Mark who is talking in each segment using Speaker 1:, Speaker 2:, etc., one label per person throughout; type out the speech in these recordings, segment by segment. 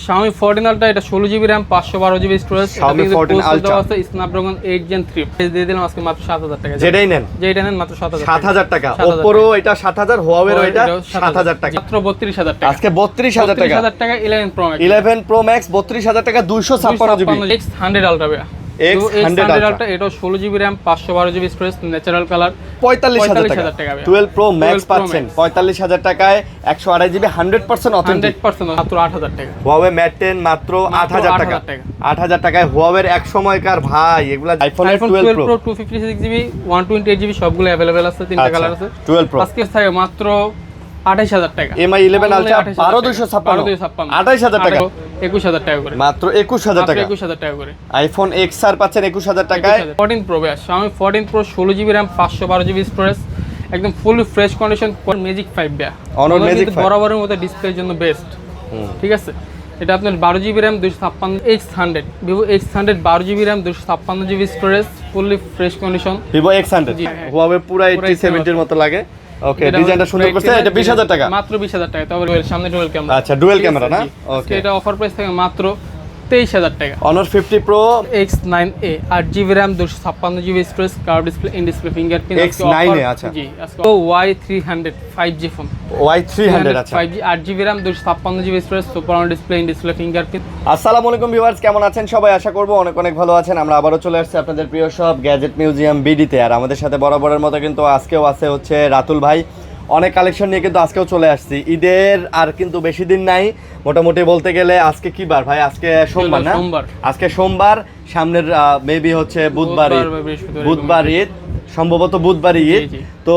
Speaker 1: Xiaomi 14 Ultra এটা 16GB RAM 512GB storage
Speaker 2: Xiaomi 14 Ultra
Speaker 1: আছে Snapdragon 8 Gen 3 দিয়ে দিলাম আজকে মাত্র 7000 টাকা
Speaker 2: যেটাই নেন
Speaker 1: মাত্র
Speaker 2: 7000 টাকা Oppo রো এটা 7000 Huawei রো এটা 7000 টাকা
Speaker 1: মাত্র 32000 টাকা
Speaker 2: আজকে 32000 টাকা
Speaker 1: 32000 টাকা 11 Pro Max
Speaker 2: 11 Pro Max 32000 টাকা 256GB
Speaker 1: X100 Ultra ভাইয়া
Speaker 2: X100 Ultra
Speaker 1: এটা 16GB RAM 512GB storage natural colour
Speaker 2: 45000 টাকা 12 Pro Max পাচ্ছেন 45000 টাকায় 128GB 100% অথেন্টিক
Speaker 1: 100% মাত্র 8000 টাকা
Speaker 2: Huawei Mate 10 মাত্র 8000 টাকা 8000 টাকায় Huawei এর এক সময়কার ভাই এগুলা iPhone 12 Pro
Speaker 1: 256GB 128GB সবগুলো अवेलेबल আছে তিনটা কালার আছে
Speaker 2: 12 Pro
Speaker 1: আজকে থাকে মাত্র 28000 টাকা
Speaker 2: MI 11 Ultra 12256 28000 টাকা
Speaker 1: 21000 টাকা করে
Speaker 2: মাত্র 21000 টাকা
Speaker 1: 21000 টাকা করে
Speaker 2: iPhone XR পাচ্ছেন 21000 টাকায়
Speaker 1: 14 Pro ভাই Xiaomi 14 Pro 16GB RAM 512GB storage একদম ফুল ফ্রেশ কন্ডিশন Magic 5 ভাই
Speaker 2: Honor Magic 5
Speaker 1: বরাবরের মতো ডিসপ্লের জন্য বেস্ট ঠিক আছে এটা আপনার 12GB RAM 256 X100 Vivo X100 12GB RAM 256GB storage fully fresh condition
Speaker 2: Vivo X100 Huawei পুরো 8070 এর মতো লাগে ওকে ডিজাইনটা সুন্দর করছে এটা 20000 টাকা
Speaker 1: মাত্র 20000 টাকা তবে সামনে ডুয়াল ক্যামেরা
Speaker 2: আচ্ছা ডুয়াল ক্যামেরা না ওকে
Speaker 1: এটা অফার প্রাইস থাকে মাত্র 23000 টাকা
Speaker 2: Honor 50 Pro
Speaker 1: X9a 8GB RAM 256GB storage curve display in display fingerprint
Speaker 2: X9a আচ্ছা
Speaker 1: জি আজকে Y300 5G ফোন
Speaker 2: Y300 আচ্ছা
Speaker 1: 5G 8GB RAM 256GB storage super on display in display fingerprint
Speaker 2: আসসালামু আলাইকুম ভিউয়ার্স কেমন আছেন সবাই আশা করব অনেক অনেক ভালো আছেন আমরা আবারো চলে আসছি আপনাদের প্রিয় সব গ্যাজেট মিউজিয়াম বিডিতে আর আমাদের সাথে বরাবরের মতো কিন্তু আজকেও আছে হচ্ছে রাতুল ভাই অনেক কালেকশন নিয়ে কিন্তু আজকেও চলে আসছি ঈদের আর কিন্তু বেশি দিন নাই মোটামুটি বলতে গেলে আজকে কি বার ভাই আজকে সোমবার না আজকে সোমবার সামনের মেবি হচ্ছে বুধবার ঈদ সম্ভবত বুধবার ঈদ তো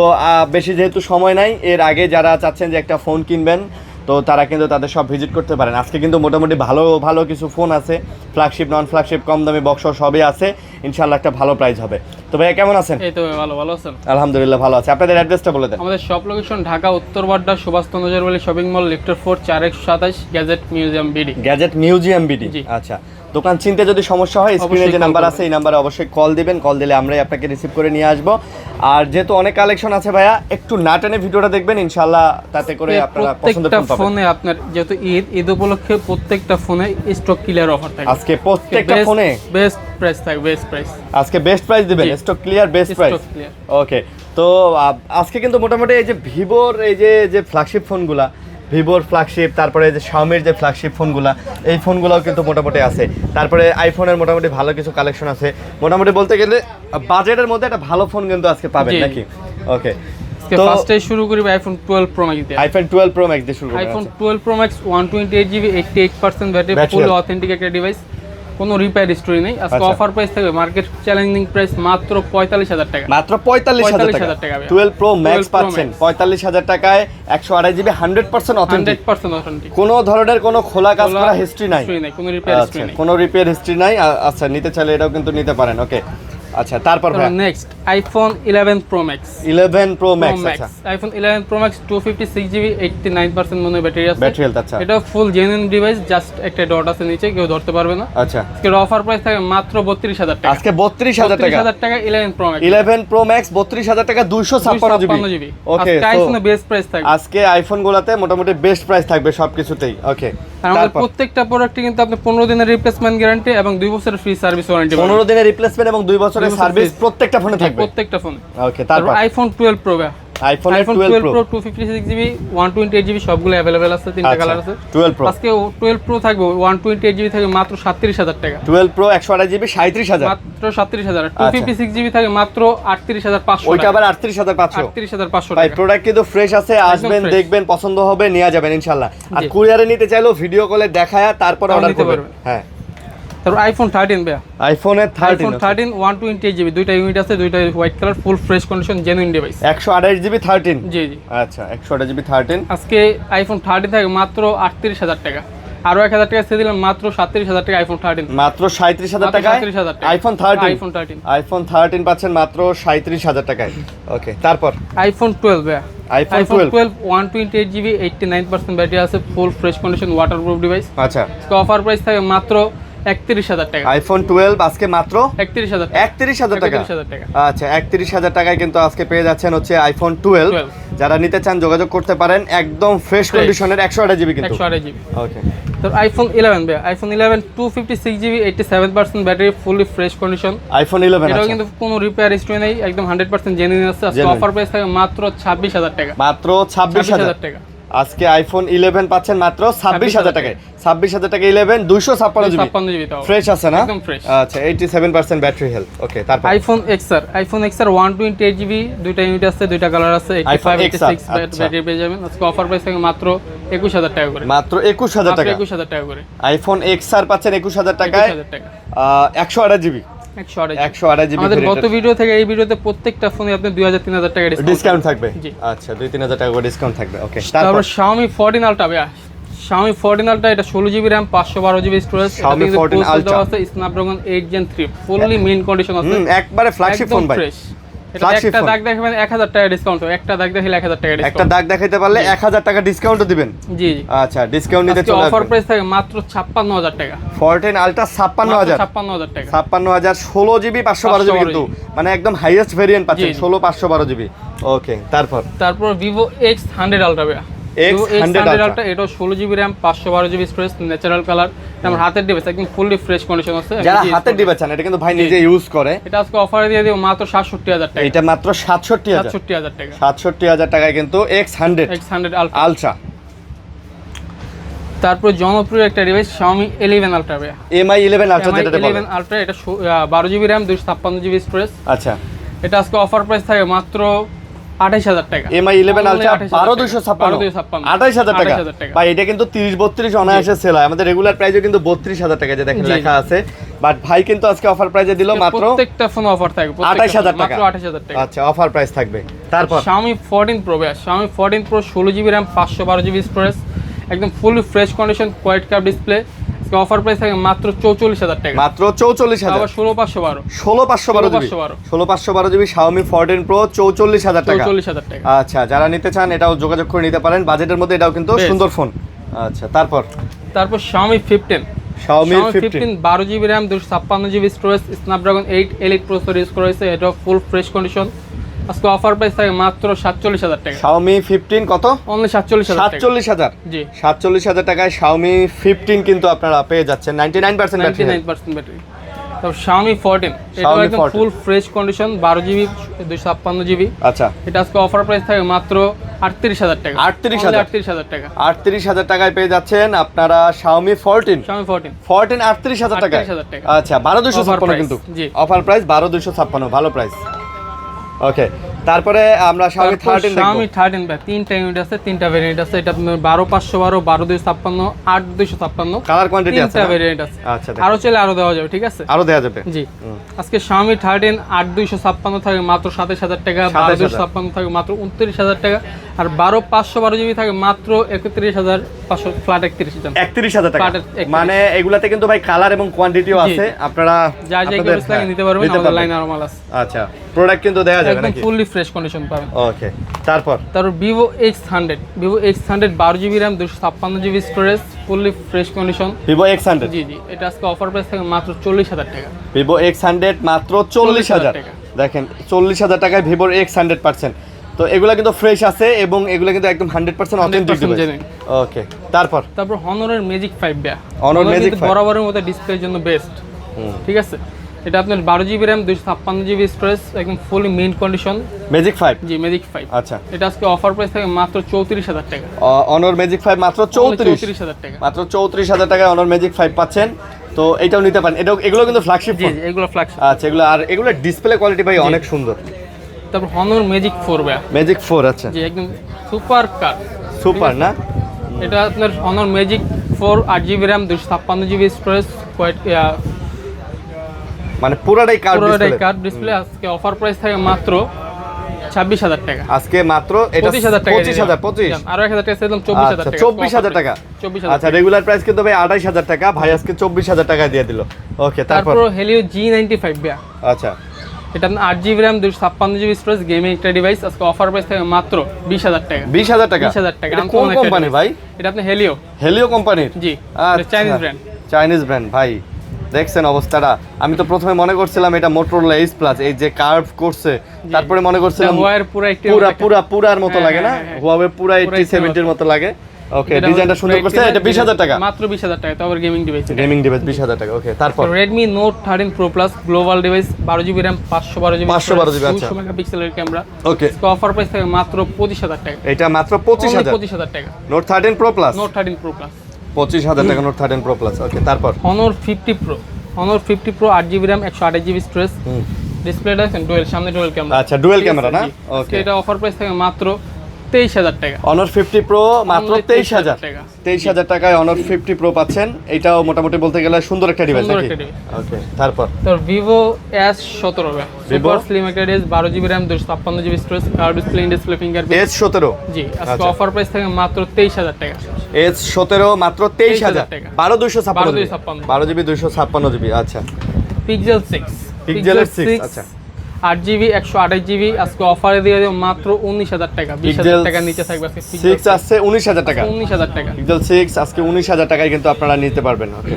Speaker 2: বেশি যেহেতু সময় নাই এর আগে যারা চাচ্ছেন যে একটা ফোন কিনবেন তো তারা কিন্তু তাদের সব ভিজিট করতে পারেন আজকে কিন্তু মোটামুটি ভালো ভালো কিছু ফোন আছে ফ্ল্যাগশিপ নন ফ্ল্যাগশিপ কম দামি বক্স সবই আছে ইনশাআল্লাহ একটা ভালো প্রাইস হবে তো ভাই কেমন আছেন
Speaker 1: এই তো ভালো আছেন
Speaker 2: আলহামদুলিল্লাহ ভালো আছে আপনাদের অ্যাড্রেসটা বলে দেন
Speaker 1: আমাদের শপ লোকেশন ঢাকা উত্তরবাড্ডা সুভাষচন্দ্র জরুরি শপিং মল লিফটের 4 4127 গ্যাজেট মিউজিয়াম বিডি
Speaker 2: আচ্ছা দোকান চিনতে যদি সমস্যা হয় স্ক্রিনে যে নাম্বার আছে এই নম্বরে অবশ্যই কল দিবেন কল দিলে আমরাই আপনাকে রিসিভ করে নিয়ে আসব আর যেহেতু অনেক কালেকশন আছে ভাইয়া একটু না টেনে ভিডিওটা দেখবেন ইনশাআল্লাহ তাতে করে আপনারা পছন্দের ফোন পাবেন
Speaker 1: ফোনে আপনার যেহেতু ঈদ উপলক্ষে প্রত্যেকটা ফোনে স্টক ক্লিয়ার অফার থাকে
Speaker 2: আজকে প্রত্যেকটা ফোনে
Speaker 1: বেস্ট প্রাইস থাকে বেস্ট প্রাইস
Speaker 2: আজকে বেস্ট প্রাইস দিবেন stock clear best price okay তো আজকে কিন্তু মোটামুটি এই যে ভিভোর এই যে ফ্ল্যাগশিপ ফোনগুলা ভিভোর ফ্ল্যাগশিপ তারপরে যে শাওমির যে ফ্ল্যাগশিপ ফোনগুলো এই ফোনগুলোও কিন্তু মোটামুটি আছে তারপরে আইফোনের মোটামুটি ভালো কিছু কালেকশন আছে মোটামুটি বলতে গেলে বাজেটের মধ্যে একটা ভালো ফোন কিন্তু আজকে পাবেন নাকি ওকে
Speaker 1: তো ফার্স্টে শুরু করি আইফোন 12 প্রো ম্যাক্স দিয়ে
Speaker 2: আইফোন 12 প্রো ম্যাক্স দিয়ে শুরু করি
Speaker 1: iPhone 12 pro max 128GB 88% battery full authentic একটা ডিভাইস কোনো রিপেয়ার হিস্টরি নেই আজকে অফার প্রাইস থাকবে মার্কেট চ্যালেঞ্জিং প্রাইস মাত্র 45000 টাকা
Speaker 2: মাত্র 45000 টাকা 12 প্রো ম্যাক্স পাচ্ছেন 45000 টাকায় 128GB 100% অথেন্টিক কোনো ধরনের কোনো খোলা কাজ করা হিস্টরি নাই
Speaker 1: কোনো রিপেয়ার হিস্টরি নেই
Speaker 2: কোনো রিপেয়ার হিস্টরি নাই আচ্ছা নিতে চাইলে এটাও কিন্তু নিতে পারেন ওকে আচ্ছা তারপর ভাই
Speaker 1: next iPhone 11 pro max
Speaker 2: 11 pro max আচ্ছা
Speaker 1: আইফোন 11 প্রো ম্যাক্স 256GB 89% মনে ব্যাটারি আছে
Speaker 2: ব্যাটারি হেলথ আচ্ছা
Speaker 1: এটা ফুল জেনুইন ডিভাইস জাস্ট একটা ডট আছে নিচে কেউ ধরতে পারবে না
Speaker 2: আচ্ছা
Speaker 1: এর অফার প্রাইস থাকে মাত্র 32000 টাকা
Speaker 2: আজকে 32000 টাকা
Speaker 1: 32000 টাকা 11 প্রো ম্যাক্স
Speaker 2: 11 প্রো ম্যাক্স 32000 টাকা 256GB ওকে
Speaker 1: আজকে আইফোনের বেস্ট প্রাইস থাকবে
Speaker 2: আজকে আইফোন গুলাতে মোটামুটি বেস্ট প্রাইস থাকবে সবকিছুতেই ওকে
Speaker 1: আমাদের প্রত্যেকটা প্রোডাক্টে কিন্তু আপনি 15 দিনের রিপ্লেসমেন্ট গ্যারান্টি এবং 2 বছরের ফ্রি সার্ভিস ওয়ারেন্টি
Speaker 2: 15 দিনের রিপ্লেসমেন্ট এবং 2 বছরের সার্ভিস প্রত্যেকটা ফোনে থাকবে
Speaker 1: প্রত্যেকটা ফোনে
Speaker 2: ওকে তারপর
Speaker 1: iPhone 12 pro
Speaker 2: iPhone 12 pro
Speaker 1: 256GB 128GB সবগুলো अवेलेबल আছে তিনটা কালার আছে
Speaker 2: 12 প্রো
Speaker 1: আজকে 12 প্রো থাকবে 128GB থাকে মাত্র 37000 টাকা
Speaker 2: 12 প্রো 128GB 37000
Speaker 1: মাত্র 37000 256GB থাকে মাত্র 38500
Speaker 2: ওইটা আবার 38500
Speaker 1: 38500
Speaker 2: ভাই প্রোডাক্ট কিন্তু ফ্রেশ আছে আসবেন দেখবেন পছন্দ হবে নিয়ে যাবেন ইনশাআল্লাহ আর কুরিয়ারে নিতে চাইলেও ভিডিও কলে দেখায়া তারপর অর্ডার করবেন হ্যাঁ
Speaker 1: তারপর আইফোন 13 ভাই
Speaker 2: আইফোনের 13
Speaker 1: 128GB দুইটা ইউনিট আছে দুইটা white colour full fresh condition genuine device
Speaker 2: 128GB 13
Speaker 1: জি
Speaker 2: আচ্ছা 128GB 13
Speaker 1: আজকে আইফোন 13 থাকে মাত্র 38000 টাকা আরো 1000 টাকা সেল দিলাম মাত্র 37000 টাকা আইফোন 13
Speaker 2: মাত্র 37000 টাকায় আইফোন 13 পাচ্ছেন মাত্র 37000 টাকায় ওকে তারপর
Speaker 1: আইফোন 12 ভাই
Speaker 2: আইফোন 12
Speaker 1: 128GB 89% ব্যাটারি আছে full fresh condition waterproof device
Speaker 2: আচ্ছা
Speaker 1: অফার প্রাইস থাকে মাত্র 31000 টাকা
Speaker 2: আইফোন 12 আজকে মাত্র
Speaker 1: 31000
Speaker 2: টাকা আচ্ছা 31000 টাকায় কিন্তু আজকে পেয়ে যাচ্ছেন হচ্ছে আইফোন 12 যারা নিতে চান যোগাযোগ করতে পারেন একদম ফ্রেশ কন্ডিশনের 128GB কিন্তু
Speaker 1: 128GB
Speaker 2: ওকে
Speaker 1: তো আইফোন 11 ভাই, iPhone 11 256GB 87% battery, fully fresh condition.
Speaker 2: IPhone 11
Speaker 1: এটাও
Speaker 2: আছে,
Speaker 1: কিন্তু কোনো রিপেয়ার হিস্ট্রি নেই, একদম 100% জেনুইন আছে। আজকে
Speaker 2: Genuine।
Speaker 1: অফার প্রাইস থাকে মাত্র 26000 টাকা।
Speaker 2: মাত্র 26000
Speaker 1: টাকা।
Speaker 2: আজকে আইফোন 11 পাচ্ছেন মাত্র 26000 টাকায়। 26000 টাকা 11 256GB
Speaker 1: 256GB তাও
Speaker 2: ফ্রেশ আছে না?
Speaker 1: একদম ফ্রেশ।
Speaker 2: আচ্ছা 87% ব্যাটারি হেলথ। ওকে, তারপর
Speaker 1: iPhone XR, iPhone XR 128GB, দুইটা ইউনিট আছে, দুইটা কালার আছে, 85 86 ব্যাটারি পেয়ে যাবেন। আজকে অফার প্রাইস থাকে মাত্র 21000 টাকা করে।
Speaker 2: মাত্র 21000 টাকা।
Speaker 1: 21000 টাকা করে
Speaker 2: আইফোন XR পাচ্ছেন 21000 টাকায়।
Speaker 1: 21000 টাকা।
Speaker 2: 128GB
Speaker 1: 128GB। আমাদের গত ভিডিও থেকে এই ভিডিওতে প্রত্যেকটা ফোনে আপনি 2000 3000 টাকা
Speaker 2: ডিসকাউন্ট থাকবে।
Speaker 1: জি।
Speaker 2: আচ্ছা 2-3000 টাকা করে ডিসকাউন্ট থাকবে। ওকে,
Speaker 1: তারপর Xiaomi 14 Ultra ভাইয়া, Xiaomi 14 Ultra এটা 16GB RAM 512GB storage.
Speaker 2: Xiaomi 14 Ultra
Speaker 1: আছে Snapdragon 8 Gen 3, fully main condition আছে,
Speaker 2: একবারে ফ্ল্যাগশিপ ফোন ভাই।
Speaker 1: ফ্রেশ। এটা একটা দাগ দেখাবেন 1000 টাকা ডিসকাউন্ট, একটা দাগ দেখালে 1000 টাকা ডিসকাউন্ট।
Speaker 2: একটা দাগ দেখাইতে পারলে 1000 টাকা ডিসকাউন্টও দিবেন।
Speaker 1: জি।
Speaker 2: আচ্ছা, ডিসকাউন্ট নিতে
Speaker 1: আজকে
Speaker 2: চলে
Speaker 1: অফার
Speaker 2: আসবেন।
Speaker 1: প্রাইস থাকে মাত্র 56000 টাকা।
Speaker 2: 14 Ultra 56000
Speaker 1: 56000 টাকা।
Speaker 2: 56000 16GB 512GB কিন্তু মানে একদম হাইয়েস্ট ভেরিয়েন্ট পাচ্ছেন,
Speaker 1: জি, জি।
Speaker 2: 16 512GB। ওকে, তারপর
Speaker 1: Vivo X100 Ultra ভাইয়া, Vivo
Speaker 2: X100
Speaker 1: Ultra এটাও 16GB RAM 512GB storage, natural colour. আমার হাতের ডিভাইস একদম ফুললি ফ্রেশ কন্ডিশন আছে।
Speaker 2: যারা হাতের ডিভাইস চান, এটা কিন্তু ভাই নিজে ইউজ করে।
Speaker 1: এটা আজকে অফারে দিয়ে দিব মাত্র 67000 টাকা।
Speaker 2: এটা মাত্র 67000
Speaker 1: 67000 টাকা।
Speaker 2: 67000 টাকায় কিন্তু X100
Speaker 1: Ultra।
Speaker 2: আলট্রা।
Speaker 1: তারপর জনপ্রিয় একটা ডিভাইস Xiaomi 11 Ultra ভাইয়া,
Speaker 2: MI 11 আলট্রা যেটা বলে।
Speaker 1: 11 Ultra এটা 12GB RAM 256GB স্টোরেজ।
Speaker 2: আচ্ছা,
Speaker 1: এটা আজকে অফার প্রাইস থাকে মাত্র 28000 টাকা।
Speaker 2: MI 11 আলট্রা 12256 28000 টাকা।
Speaker 1: 28000 টাকা।
Speaker 2: ভাই এটা কিন্তু 30 32 অনায়াসে সেল হয়। আমাদের রেগুলার প্রাইসও কিন্তু 32000 টাকা, যে দেখেন
Speaker 1: জি।
Speaker 2: লেখা আছে। বাট ভাই কিন্তু আজকে অফার প্রাইসে দিল মাত্র
Speaker 1: প্রত্যেকটা ফোন অফার থাকবে,
Speaker 2: 28000 টাকা।
Speaker 1: মাত্র 28000 টাকা।
Speaker 2: আচ্ছা, অফার প্রাইস থাকবে। তারপর
Speaker 1: Xiaomi 14 Pro ভাইয়া, Xiaomi 14 Pro 16GB RAM 512GB storage, একদম fully fresh condition, quad curve display. আজকে অফার প্রাইস থাকে মাত্র 44000 টাকা।
Speaker 2: মাত্র 44000।
Speaker 1: আবার 16512
Speaker 2: 16512 16512 Xiaomi 14 Pro 44000 টাকা।
Speaker 1: 44000 টাকা।
Speaker 2: আচ্ছা, যারা নিতে চান এটাও যোগাযোগ করে নিতে পারেন, বাজেটের মধ্যে এটাও কিন্তু
Speaker 1: Best।
Speaker 2: সুন্দর ফোন। আচ্ছা, তারপর
Speaker 1: Xiaomi 15
Speaker 2: 15
Speaker 1: 12GB RAM 256GB storage, Snapdragon 8 Elite processor use করা হয়েছে, এটা ফুল ফ্রেশ কন্ডিশন। আজকে অফার প্রাইস থাকে মাত্র 47000 টাকা।
Speaker 2: Xiaomi 15 কত?
Speaker 1: অনলি 47000 টাকা।
Speaker 2: 47000।
Speaker 1: জি।
Speaker 2: 47000 টাকায় Xiaomi 15 কিন্তু আপনারা পেয়ে যাচ্ছেন 99% ব্যাটারি।
Speaker 1: 99% ব্যাটারি। তারপর Xiaomi 14 এটা
Speaker 2: Xiaomi
Speaker 1: একদম
Speaker 2: 14
Speaker 1: full fresh condition, 12GB 256GB।
Speaker 2: আচ্ছা,
Speaker 1: এটা আজকে অফার প্রাইস থাকে মাত্র 38000 টাকা।
Speaker 2: 38000
Speaker 1: Only 38000 টাকা।
Speaker 2: 38000 টাকায় পেয়ে যাচ্ছেন আপনারা Xiaomi 14
Speaker 1: Xiaomi 14
Speaker 2: 14 38000 টাকায়।
Speaker 1: 38000 টাকা।
Speaker 2: আচ্ছা, 12256
Speaker 1: Offer
Speaker 2: কিন্তু
Speaker 1: price, জি।
Speaker 2: অফার প্রাইস 12256, ভালো প্রাইস। ওকে, তারপরে আমরা Xiaomi 13 দেখব।
Speaker 1: Xiaomi 13 ভাই, তিনটা ইউনিট আছে, তিনটা ভেরিয়েন্ট আছে। এটা আপনার 12512 12256 8256
Speaker 2: কালার কোয়ান্টিটি আছে
Speaker 1: তিনটা
Speaker 2: না?
Speaker 1: ভেরিয়েন্ট আছে।
Speaker 2: আচ্ছা,
Speaker 1: আরো চাইলে আরো দেওয়া যাবে, ঠিক আছে?
Speaker 2: আরো দেয়া যাবে।
Speaker 1: জি। আজকে Xiaomi 13 8256 থাকে মাত্র 27000 টাকা, 12256 থাকে মাত্র 29000 টাকা, আর 12512GB থাকে মাত্র 31500, ফ্ল্যাট 31000।
Speaker 2: 31000 টাকা।
Speaker 1: Flat 31
Speaker 2: মানে এগুলাতে কিন্তু ভাই কালার এবং কোয়ান্টিটিও
Speaker 1: জি,
Speaker 2: আছে,
Speaker 1: জি।
Speaker 2: আপনারা
Speaker 1: যা যা
Speaker 2: আপনাদের,
Speaker 1: লাগে নিতে পারবেন,
Speaker 2: নিতে
Speaker 1: আমাদের
Speaker 2: পারবেন।
Speaker 1: লাইন আরো মাল আছে।
Speaker 2: আচ্ছা, প্রোডাক্ট কিন্তু দেয়া যাবে
Speaker 1: একদম
Speaker 2: নাকি?
Speaker 1: ফুললি ফ্রেশ কন্ডিশন পাবেন।
Speaker 2: ওকে, তারপর
Speaker 1: Vivo X100 12GB RAM 256GB storage, fully fresh condition.
Speaker 2: Vivo X100
Speaker 1: জি জি, এটা আজকে অফার প্রাইস থাকে মাত্র 40000 টাকা।
Speaker 2: Vivo X100 মাত্র 40000
Speaker 1: টাকা।
Speaker 2: দেখেন 40000 টাকায় Vivo X100%। তো এগুলা কিন্তু ফ্রেশ আছে এবং এগুলা কিন্তু একদম 100% অথেন্টিক
Speaker 1: 100%
Speaker 2: ডিভাইস।
Speaker 1: genuine।
Speaker 2: ওকে, তারপর
Speaker 1: Honor এর Magic 5 ব্যা,
Speaker 2: Honor Magic 5
Speaker 1: বরাবরের মতো ডিসপ্লের জন্য বেস্ট। ঠিক আছে, এটা আপনার 12GB RAM 256GB স্টোরেজ, একদম ফুলি মেইন কন্ডিশন।
Speaker 2: Magic 5।
Speaker 1: জি, Magic 5।
Speaker 2: আচ্ছা,
Speaker 1: এটা আজকে অফার প্রাইস থাকে মাত্র 34000 টাকা।
Speaker 2: Honor Magic 5 মাত্র
Speaker 1: 34000 টাকা।
Speaker 2: মাত্র 34000 টাকায় Honor Magic 5 পাচ্ছেন। তো এটাও নিতে পারেন, এগুলো কিন্তু ফ্ল্যাগশিপ
Speaker 1: জি
Speaker 2: ফোন।
Speaker 1: জি, এগুলো ফ্ল্যাগশিপ।
Speaker 2: আচ্ছা, এগুলো ডিসপ্লে কোয়ালিটি ভাই অনেক সুন্দর।
Speaker 1: তারপর Honor Magic 4 ব্যা,
Speaker 2: Magic 4। আচ্ছা,
Speaker 1: জি, একদম সুপার কার।
Speaker 2: সুপার না?
Speaker 1: এটা আপনার Honor Magic 4 8GB RAM 256GB storage,
Speaker 2: মানে পুরাটাই কার্ভ
Speaker 1: পুরোটাই
Speaker 2: ডিসপ্লে।
Speaker 1: Curve display. আজকে অফার প্রাইস থাকে মাত্র 26000 টাকা।
Speaker 2: আজকে মাত্র এটা
Speaker 1: 25000 টাকা।
Speaker 2: 25,000
Speaker 1: আরো 1000 টাকা সেলাম 24000 টাকা।
Speaker 2: 24000 টাকা।
Speaker 1: 24000।
Speaker 2: আচ্ছা, রেগুলার প্রাইস কিন্তু ভাই 28000 টাকা, ভাই আজকে 24000 টাকা দিয়ে দিল। ওকে, তারপর
Speaker 1: তারপর Helio G95 ব্যা,
Speaker 2: আচ্ছা,
Speaker 1: এটা আপনার 8GB RAM 256GB storage, gaming একটা ডিভাইস। আজকে অফার প্রাইস থাকে মাত্র 20000 টাকা।
Speaker 2: 20000 টাকা।
Speaker 1: 20000 টাকা।
Speaker 2: এটা কোন কোম্পানি ভাই?
Speaker 1: এটা আপনার Helio।
Speaker 2: হেলিও কোম্পানির?
Speaker 1: জি, চাইনিজ ব্র্যান্ড।
Speaker 2: Chinese brand. ভাই দেখছেন অবস্থাটা, আমি তো প্রথমে মনে করছিলাম এটা Motorola Ace Plus, এই যে কার্ভ করছে, তারপরে মনে করছিলাম
Speaker 1: Huawei পুরো একটি
Speaker 2: পুরার মতো লাগে না?
Speaker 1: হ্যাঁ।
Speaker 2: Huawei পুরা
Speaker 1: পুরা
Speaker 2: 80-70 এর মতো লাগে। ওকে ডিজাইনটা সুন্দর করছে, এটা 20000 টাকা,
Speaker 1: মাত্র 20000 টাকা। তারপর গেমিং ডিভাইস,
Speaker 2: গেমিং ডিভাইস 20000 টাকা। ওকে তারপর
Speaker 1: Redmi Note 13 Pro Plus global device, 12GB RAM, 512GB
Speaker 2: 512GB, আচ্ছা
Speaker 1: 200 মেগাপিক্সেলের ক্যামেরা।
Speaker 2: ওকে
Speaker 1: অফার প্রাইস থাকে মাত্র 25000 টাকা।
Speaker 2: এটা মাত্র 25000
Speaker 1: 25000 টাকা।
Speaker 2: Note 13 pro plus,
Speaker 1: Note 13 Pro Plus
Speaker 2: 25000 টাকা নোট 13 প্রো প্লাস। ওকে তারপর
Speaker 1: Honor 50 Pro 8GB RAM 128GB storage. ডিসপ্লেটা দেখেন ডুয়েল, সামনে ডুয়েল ক্যামেরা।
Speaker 2: আচ্ছা ডুয়েল ক্যামেরা না? ওকে
Speaker 1: এটা অফার প্রাইস থাকে মাত্র 23000 টাকা।
Speaker 2: Honor 50 Pro মাত্র 23000
Speaker 1: টাকা।
Speaker 2: 23000 টাকায় Honor 50 Pro পাচ্ছেন। এটাও মোটামুটি বলতে গেলে সুন্দর একটা ডিভাইস
Speaker 1: সুন্দর
Speaker 2: নাকি?
Speaker 1: একটা device।
Speaker 2: ওকে তারপর
Speaker 1: তো Vivo S17 সুপার স্লিম একটা device, 12GB RAM 256GB storage, curve display, in display fingerprint.
Speaker 2: S17
Speaker 1: জি, আজকে
Speaker 2: আচ্ছা।
Speaker 1: অফার প্রাইস থাকে মাত্র 23000 টাকা।
Speaker 2: S17 মাত্র 23000
Speaker 1: টাকা।
Speaker 2: 12256 12GB 256GB। আচ্ছা
Speaker 1: Pixel 6
Speaker 2: Pixel 6 আচ্ছা
Speaker 1: 8GB 128GB আজকে অফারে দিয়ে দেব মাত্র 19000 টাকা। 20000 টাকার নিচে থাকবে আজকে
Speaker 2: 6 আসছে 19000 টাকা।
Speaker 1: 19000 টাকা।
Speaker 2: Pixel 6 আজকে 19000 টাকায় কিন্তু আপনারা নিতে পারবেন। ওকে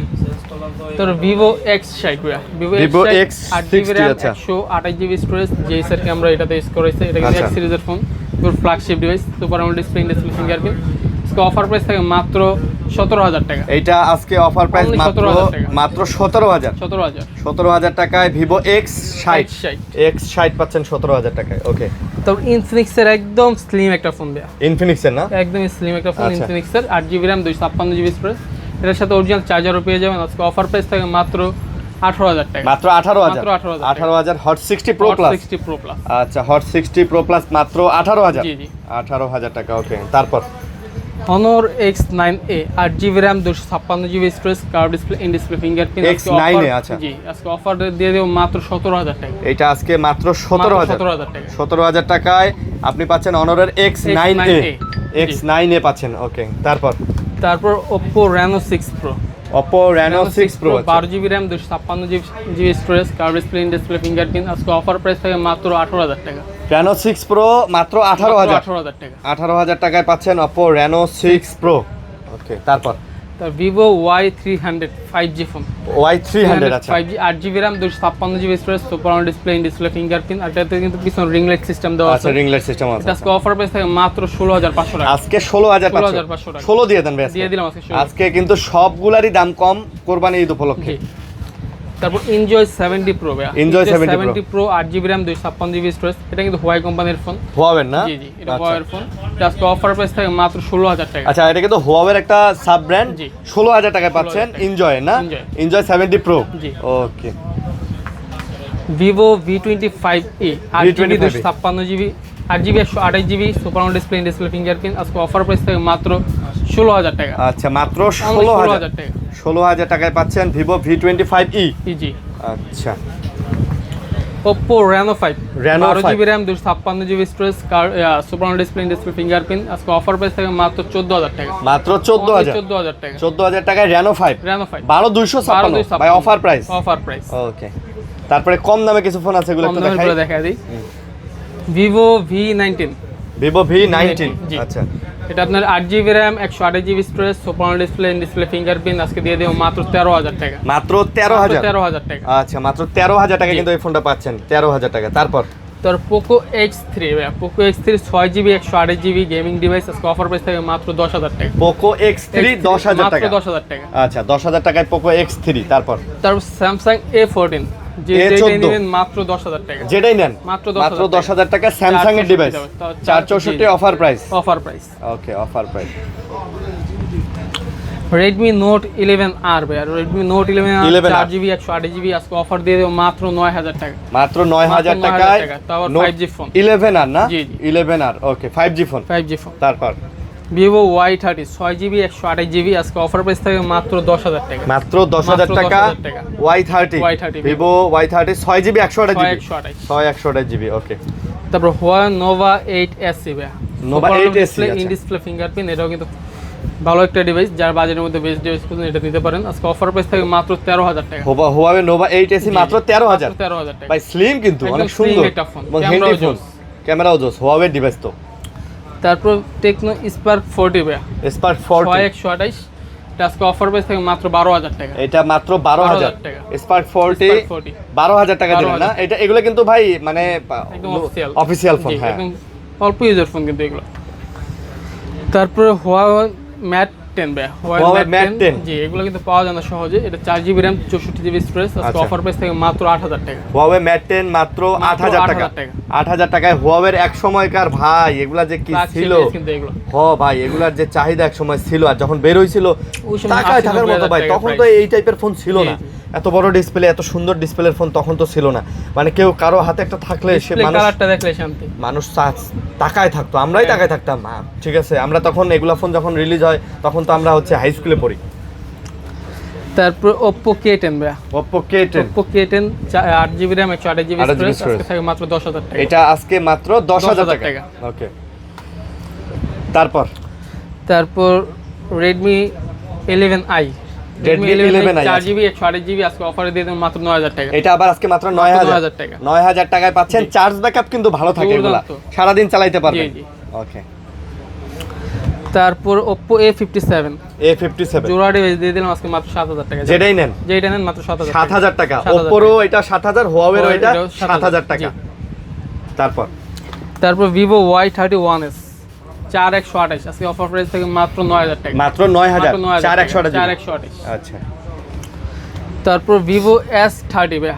Speaker 1: তোর Vivo X60
Speaker 2: Vivo X60
Speaker 1: 8GB RAM
Speaker 2: আচ্ছা
Speaker 1: 128GB স্টোরেজ, জেএসআর ক্যামেরা এটাতে ইউজ করেছে। এটা কিন্তু
Speaker 2: আচ্ছা।
Speaker 1: X সিরিজের ফোন, তোর flagship device, super AMOLED display, in display fingerprint. আজকে অফার প্রাইস থাকে মাত্র 17000 টাকা।
Speaker 2: এইটা আজকে অফার প্রাইস
Speaker 1: Only
Speaker 2: মাত্র
Speaker 1: 17,000 টাকা।
Speaker 2: মাত্র 17000
Speaker 1: 17000
Speaker 2: টাকায় Vivo X60 পাচ্ছেন 17000 টাকায়। ওকে
Speaker 1: তারপর Infinix এর একদম স্লিম একটা ফোন দেয়া,
Speaker 2: Infinix এর না?
Speaker 1: একদম স্লিম একটা ফোন
Speaker 2: আচ্ছা।
Speaker 1: Infinix এর 8GB RAM 256GB স্টোরেজ, এটার সাথে অরিজিনাল চার্জারও পেয়ে যাবেন। আজকে অফার প্রাইস থাকে মাত্র 18000 টাকা।
Speaker 2: মাত্র 18000
Speaker 1: মাত্র 18,000
Speaker 2: 18000 Hot 60 Pro Plus
Speaker 1: 60 Pro Plus।
Speaker 2: আচ্ছা Hot 60 Pro Plus মাত্র 18000
Speaker 1: জি জি।
Speaker 2: 18000 টাকা। ওকে তারপর
Speaker 1: Honor X9A 8GB RAM 256GB storage, curve display, in display fingerprint.
Speaker 2: X9A আচ্ছা
Speaker 1: জি, আজকে অফার দিয়ে দেব মাত্র 17000 টাকা।
Speaker 2: এটা আজকে মাত্র 17000
Speaker 1: টাকা।
Speaker 2: 17000 টাকায় আপনি পাচ্ছেন Honor'ের X9A X9A পাচ্ছেন। ওকে তারপর
Speaker 1: Oppo Reno 6 Pro
Speaker 2: Oppo Reno 6 Pro
Speaker 1: 12GB RAM 256GB storage, curve display, in display fingerprint. আজকে অফার প্রাইস থাকে মাত্র 18000 টাকা।
Speaker 2: Reno 6 Pro মাত্র 18000
Speaker 1: 18000 টাকা।
Speaker 2: 18000 টাকায় পাচ্ছেন Oppo Reno 6 Pro। ওকে তারপর
Speaker 1: Vivo Y300 5G phone,
Speaker 2: Y300 আচ্ছা
Speaker 1: 5G 8GB RAM 256GB storage, super AMOLED display, in display fingerprint. আর এটাতে কিন্তু পিছনে রিং লাইট সিস্টেম দেওয়া আছে।
Speaker 2: আচ্ছা রিং লাইট সিস্টেম আছে।
Speaker 1: এটা আজকে অফার প্রাইস থাকে মাত্র 16500 টাকা।
Speaker 2: আজকে 16500
Speaker 1: 16500 টাকা।
Speaker 2: 16 দিয়ে দেন ভাই
Speaker 1: দিয়ে দিলাম আজকে 16।
Speaker 2: আজকে কিন্তু সবগুলারই দাম কম কোরবানি ঈদ উপলক্ষে।
Speaker 1: জি। তারপর Enjoy 70 Pro
Speaker 2: Enjoy 70
Speaker 1: Pro 8GB RAM 256GB storage, এটা কিন্তু Huawei কোম্পানির ফোন।
Speaker 2: Huawei না?
Speaker 1: জি জি, এটা Huawei ফোন। এটা আজকে অফার প্রাইস থাকে মাত্র 16000 টাকা।
Speaker 2: আচ্ছা এটা কিন্তু Huawei একটা সাব ব্র্যান্ড।
Speaker 1: জি।
Speaker 2: 16000 টাকায় পাচ্ছেন
Speaker 1: 16,000
Speaker 2: Enjoy না?
Speaker 1: Enjoy।
Speaker 2: Enjoy 70 Pro
Speaker 1: G.
Speaker 2: Okay
Speaker 1: Vivo V25e 8GB 256GB 8GB 128GB super AMOLED display, in display fingerprint. আজকে অফার প্রাইস থাকে মাত্র 16000 টাকা।
Speaker 2: আচ্ছা মাত্র
Speaker 1: Only
Speaker 2: 16000
Speaker 1: টাকা।
Speaker 2: 16000 টাকায় পাচ্ছেন Vivo V25e।
Speaker 1: জি।
Speaker 2: আচ্ছা
Speaker 1: Oppo Reno 5
Speaker 2: Reno
Speaker 1: 12GB RAM 256GB storage, super AMOLED display, in display fingerprint. আজকে অফার প্রাইস থাকে মাত্র 14000 টাকা।
Speaker 2: মাত্র 14000
Speaker 1: 14000 টাকা।
Speaker 2: 14000 টাকায় Reno 5
Speaker 1: Reno 5
Speaker 2: 12256 by offer price.
Speaker 1: Offer price.
Speaker 2: Okay তারপরে কম দামে কিছু ফোন আছে এগুলো একটু দেখাই।
Speaker 1: দেখাই দিই। Vivo V19
Speaker 2: Vivo V19
Speaker 1: জি।
Speaker 2: আচ্ছা
Speaker 1: এটা আপনার 8GB RAM 128GB storage, super AMOLED display, in display fingerprint. আজকে দিয়ে দেব মাত্র 13000 টাকা।
Speaker 2: মাত্র 13000
Speaker 1: 13000 টাকা।
Speaker 2: আচ্ছা মাত্র 13000 টাকা কিন্তু এই ফোনটা পাচ্ছেন 13000 টাকা। তারপর
Speaker 1: তোর Poco X3 Poco X3 6GB 128GB gaming device, আজকে অফার প্রাইস থাকে মাত্র 10000 টাকা।
Speaker 2: Poco X3 10000 টাকা।
Speaker 1: মাত্র 10000 টাকা।
Speaker 2: আচ্ছা 10000 টাকায় Poco X3। তারপর
Speaker 1: Samsung A14 যেটা নেবেন মাত্র 10000 টাকা।
Speaker 2: যেটাই নেন
Speaker 1: মাত্র
Speaker 2: 10000 টাকা স্যামসাং এর device 464 offer price.
Speaker 1: Offer price.
Speaker 2: ওকে offer price.
Speaker 1: Redmi Note 11R Redmi Note 11R 4GB 128GB আজকে অফার দিয়ে দেব মাত্র 9000 টাকা।
Speaker 2: মাত্র 9000 টাকায়
Speaker 1: তাও 5G ফোন
Speaker 2: 11R না?
Speaker 1: জি জি
Speaker 2: 11R ওকে 5G ফোন।
Speaker 1: 5G phone.
Speaker 2: তারপর
Speaker 1: Vivo Y30 6GB 128GB আজকে অফার প্রাইস থাকে মাত্র 10000 টাকা।
Speaker 2: মাত্র 10000 টাকা Y30 Vivo Y30 6GB 128GB 128GB ওকে।
Speaker 1: তারপর Huawei Nova 8SC
Speaker 2: Nova 8SC
Speaker 1: in display fingerprint, এটাও কিন্তু ভালো একটা ডিভাইস, যার বাজেটের মধ্যে বেস্ট ডিভাইস খুঁজেন এটা নিতে পারেন। আজকে অফার প্রাইস থাকে মাত্র 13000 টাকা।
Speaker 2: Huawei Nova 8SC মাত্র 13000
Speaker 1: টাকা।
Speaker 2: ভাই স্লিম কিন্তু অনেক সুন্দর
Speaker 1: একটা ফোন,
Speaker 2: ক্যামেরাও জোস। ক্যামেরাও জোস Huawei ডিভাইস তো।
Speaker 1: তারপর Tecno Spark 40
Speaker 2: Spark 40
Speaker 1: 128 এটা আজকে অফার প্রাইস থাকে মাত্র 12000 টাকা।
Speaker 2: এটা মাত্র 12000
Speaker 1: টাকা।
Speaker 2: Spark 40 12000 টাকা দিলেন না? এটা এগুলো কিন্তু ভাই মানে
Speaker 1: একদম অফিশিয়াল
Speaker 2: অফিশিয়াল ফোন। হ্যাঁ
Speaker 1: একদম অল্প ইউজার ফোন কিন্তু এগুলো। তারপরে Huawei ম্যাট 10 ভাই
Speaker 2: Huawei Mate 10
Speaker 1: জি এগুলো কিন্তু পাওয়া যায় না সহজে। এটা 4GB RAM 64GB স্টোরেজ, আজকে
Speaker 2: আচ্ছা।
Speaker 1: অফার প্রাইস থেকে মাত্র 8000 টাকা।
Speaker 2: Huawei Mate 10 মাত্র 8000 টাকা। 8000 টাকায় Huawei এক সময়কার ভাই এগুলা যে কি ছিল
Speaker 1: কিন্তু এগুলো
Speaker 2: ভাই এগুলার যে চাহিদা এক সময় ছিল, আর যখন বের হইছিল
Speaker 1: ওই সময়
Speaker 2: টাকায় থাকার মতো ভাই,
Speaker 1: 80,000
Speaker 2: তখন তো এই টাইপের ফোন ছিল না। এত বড় ডিসপ্লে, এত সুন্দর ডিসপ্লের ফোন তখন তো ছিল না। মানে কেউ কারো হাতে একটা থাকলে সে
Speaker 1: কালারটা দেখলে শান্তি,
Speaker 2: মানুষ তাকায় থাকতো, আমরাই তাকায় থাকতাম। ঠিক আছে, আমরা তখন এগুলা ফোন যখন রিলিজ হয় তখন তো আমরা হচ্ছে হাই স্কুলে পড়ি।
Speaker 1: তারপর Oppo K10 ভাই,
Speaker 2: Oppo K10
Speaker 1: 8GB RAM 128GB storage, আজকে থাকে মাত্র 10000 টাকা।
Speaker 2: এটা আজকে মাত্র 10000 টাকা। ওকে, তারপর
Speaker 1: Redmi 11i,
Speaker 2: Redmi 11i
Speaker 1: 4GB 128GB আজকে অফারে দিয়ে দেন মাত্র 9000 টাকা।
Speaker 2: এটা আবার আজকে মাত্র 9000
Speaker 1: টাকা।
Speaker 2: 9000 টাকায় পাচ্ছেন। চার্জ ব্যাকআপ কিন্তু ভালো থাকে, এগুলা সারা দিন চালাতে পারবেন।
Speaker 1: জি।
Speaker 2: ওকে,
Speaker 1: তারপর Oppo A57 জোড়া ডিভাইস দিয়ে দিলাম আজকে মাত্র 7000 টাকা।
Speaker 2: যেটাই নেন
Speaker 1: মাত্র
Speaker 2: 7000 টাকা। Oppo রও এটা 7000, Huawei রও এটা 7000 টাকা।
Speaker 1: তারপর Vivo Y31s 4128 আজকে অফার প্রাইস থেকে মাত্র 9000 টাকা।
Speaker 2: মাত্র 9000 4128। আচ্ছা,
Speaker 1: তারপর Vivo S30 ভাই,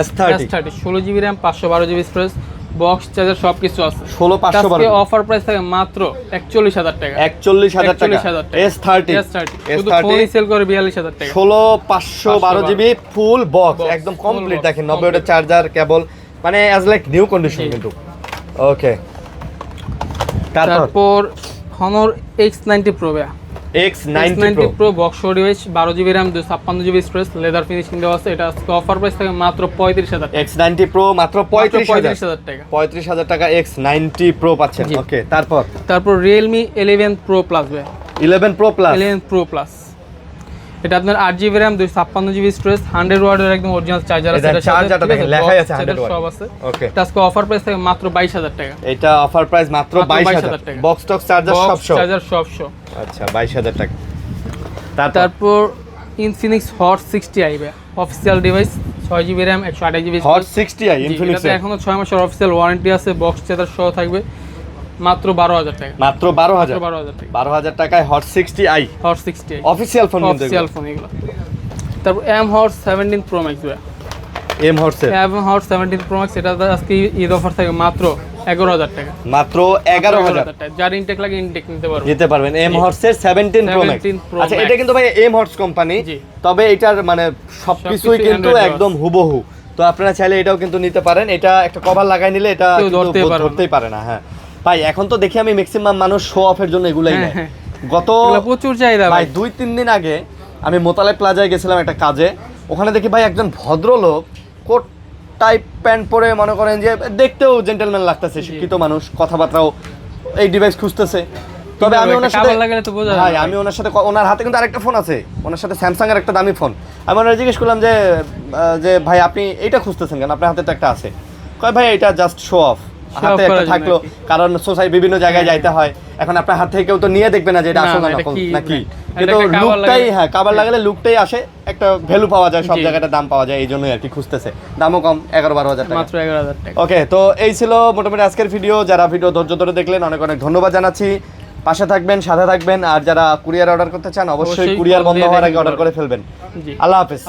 Speaker 2: S30
Speaker 1: 16GB RAM 512GB storage, box charger সবকিছু আছে।
Speaker 2: 16512
Speaker 1: আজকে অফার প্রাইস থাকে মাত্র 41000 টাকা।
Speaker 2: 41000 টাকা। S30
Speaker 1: শুধু ফোনই সেল করে 42000 টাকা।
Speaker 2: 16512GB ফুল বক্স একদম কমপ্লিট। দেখেন 90 ওয়াটের চার্জার, কেবল, মানে অ্যাজ লাইক নিউ কন্ডিশন কিন্তু। ওকে,
Speaker 1: তারপর Honor X90 Pro ভাই,
Speaker 2: X90
Speaker 1: Pro box device 12GB RAM 256GB storage, leather finishing দেওয়া আছে। এটা আজকে অফার প্রাইস থাকে মাত্র 35000 টাকা।
Speaker 2: X90 Pro মাত্র 35000
Speaker 1: টাকা।
Speaker 2: 35000 টাকা X90 Pro পাচ্ছেন। ওকে, তারপর
Speaker 1: Realme 11 Pro Plus ভাই,
Speaker 2: 11 Pro Plus
Speaker 1: এটা আপনার 8GB RAM 256GB স্টোরেজ, 100 ওয়াটের একদম অরিজিনাল চার্জার আছে।
Speaker 2: এটা চার্জারটা দেখেন লেখাই আছে 100 ওয়াট
Speaker 1: সব আছে।
Speaker 2: ওকে,
Speaker 1: এটা আজকে অফার প্রাইস থাকে মাত্র 22000 টাকা।
Speaker 2: এটা অফার প্রাইস মাত্র 22000 টাকা। বক্স টক চার্জার সব শো। আচ্ছা, 22000 টাকা। তারপর
Speaker 1: Infinix Hot 60i ভাই, official device 6GB RAM 128GB
Speaker 2: Hot 60i Infinix এর
Speaker 1: এখনো 6 মাসের অফিশিয়াল ওয়ারেন্টি আছে, বক্স চার্জার সহ থাকবে মাত্র 12000 টাকা।
Speaker 2: মাত্র 12000 টাকায় Hot 60i অফিশিয়াল ফোন কিন্তু
Speaker 1: এগুলো। তারপর M Hot 17 Pro Max ভাই,
Speaker 2: M Hot
Speaker 1: 17 Pro Max এটা আজকে ঈদ অফার থাকে মাত্র 11000 টাকা।
Speaker 2: মাত্র 11000
Speaker 1: টাকা। যার ইনটেক লাগে ইনটেক
Speaker 2: নিতে পারবেন। M Hot এর 17 Pro Max। আচ্ছা, এটা কিন্তু ভাই M Hot কোম্পানি, তবে এটার মানে সবকিছুই কিন্তু একদম হুবহু। তো আপনারা চাইলে এটাও কিন্তু নিতে পারেন। এটা একটা কভার লাগাই নিলে এটা ধরতেই পারে না। হ্যাঁ ভাই, এখন তো দেখি আমি ম্যাক্সিমাম মানুষ শো অফের জন্য এগুলাই নেয়। গত
Speaker 1: প্রচুর চাহিদা
Speaker 2: ভাই 2-3 দিন আগে আমি মোতালেব প্লাজায় গেছিলাম একটা কাজে। ওখানে দেখি ভাই একজন ভদ্রলোক কোট টাইপ প্যান্ট পরে, মনে করেন যে দেখতেও জেন্টলম্যান লাগতেছে, শিক্ষিত মানুষ, কথাবার্তাও এই ডিভাইস খুঁজতেছে। তবে আমি ওনার সাথে ভাই আমি ওনার সাথে ওনার হাতে কিন্তু আরেকটা ফোন আছে, ওনার সাথে স্যামসাং এর একটা দামি ফোন। আমি ওনার জিজ্ঞেস করলাম যে ভাই আপনি এইটা খুঁজতেছেন কেন, আপনার হাতে তো একটা আছে। কয় ভাই এটা জাস্ট শো অফ, হাতে একটা থাকলো, কারণ সোসাইটি বিভিন্ন জায়গায় যাইতে হয়। এখন আপনার হাত থেকে কেউ তো নিয়ে দেখবে না যে এটা আসল নাকি, কিন্তু লুকটাই, হ্যাঁ কভার লাগালে লুকটাই আসে, একটা ভ্যালু পাওয়া যায়, সব জায়গাটা দাম পাওয়া যায়, এই জন্যই আর কি খুঁজতেছে। দামও কম, 11-12 হাজার টাকা,
Speaker 1: মাত্র 11000 টাকা।
Speaker 2: ওকে, তো এই ছিল মোটামুটি আজকের ভিডিও। যারা ভিডিও ধৈর্য ধরে দেখলেন অনেক অনেক ধন্যবাদ জানাচ্ছি। পাশে থাকবেন, সাথে থাকবেন, আর যারা কুরিয়ার অর্ডার করতে চান অবশ্যই কুরিয়ার বন্ধ হওয়ার আগে অর্ডার করে ফেলবেন। আল্লাহ হাফেজ।